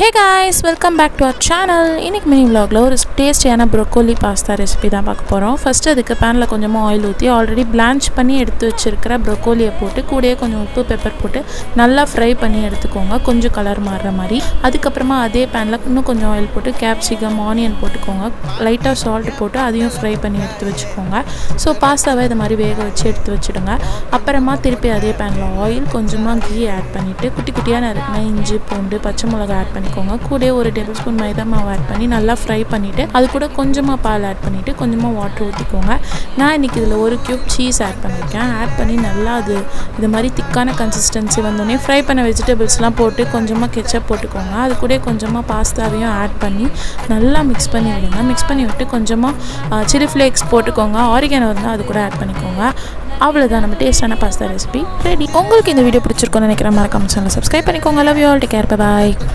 Hey guys, welcome back to our channel. இன்னைக்கு mini vlogல ஒரு டேஸ்டியான broccoli pasta ரெசிபி தான் பார்க்க போறோம். ஃபர்ஸ்ட் அதுக்கு panல கொஞ்சமா ஆயில் ஊத்தி ஆல்ரெடி blanch பண்ணி எடுத்து வச்சிருக்கிற broccoli-ய போட்டு கூடயே கொஞ்சம் உப்பு பெப்பர் போட்டு நல்லா ஃப்ரை பண்ணி எடுத்துக்கோங்க. கொஞ்சம் கலர் மாறுற மாதிரி. அதுக்கு அப்புறமா அதே panல இன்னும் கொஞ்சம் ஆயில் போட்டு capsicum, onion போட்டுக்கோங்க. லைட்டா salt போட்டு அதையும் ஃப்ரை பண்ணி எடுத்து வச்சுக்கோங்க. சோ பாஸ்தாவை இந்த மாதிரி வேக வச்சு எடுத்து வச்சிடுங்க. அப்புறமா திருப்பி அதே panல ஆயில் கொஞ்சமா கீ ஆட் பண்ணிட்டு குட்டி குட்டியா நறுக்கின இஞ்சி, பூண்டு, பச்சை மிளகாய் ஆட் பண்ணிக்கோங்க. கூட ஒரு டேபிள்ஸ்பூன் மைதா மாவு ஆட் பண்ணி நல்லா ஃப்ரை பண்ணிட்டு அது கூட கொஞ்சமா பால் ஆட் பண்ணிட்டு கொஞ்சமா வாட்டர் ஊத்திக்கோங்க. நான் இன்னைக்கு இதுல ஒரு கியூப் சீஸ் ஆட் பண்ணிருக்கேன். ஆட் பண்ணி நல்லா இது மாதிரி திக்கான கன்சிஸ்டன்சி வந்தோடனே ஃப்ரை பண்ண வெஜிடபிள்ஸ்லாம் போட்டு கொஞ்சமா கெச்சப் போட்டுக்கோங்க. அது கூட கொஞ்சமா பாஸ்தாவையும் ஆட் பண்ணி நல்லா மிக்ஸ் பண்ணி விடுங்க. மிக்ஸ் பண்ணி விட்டு கொஞ்சமா சில்லி ஃப்ளேக்ஸ் போட்டுக்கோங்க. ஆரிகானோ இருந்தால் அது கூட ஆட் பண்ணிக்கோங்க. அவ்வளோதான், நம்ம டேஸ்டான பாஸ்தா ரெசிபி ரெடி. உங்களுக்கு இந்த வீடியோ பிடிச்சிருக்கும்னு நினைக்கிறேன். மறக்காம சேனலை சப்ஸ்கிரைப் பண்ணிக்கோங்க. Love you all, take care, bye bye.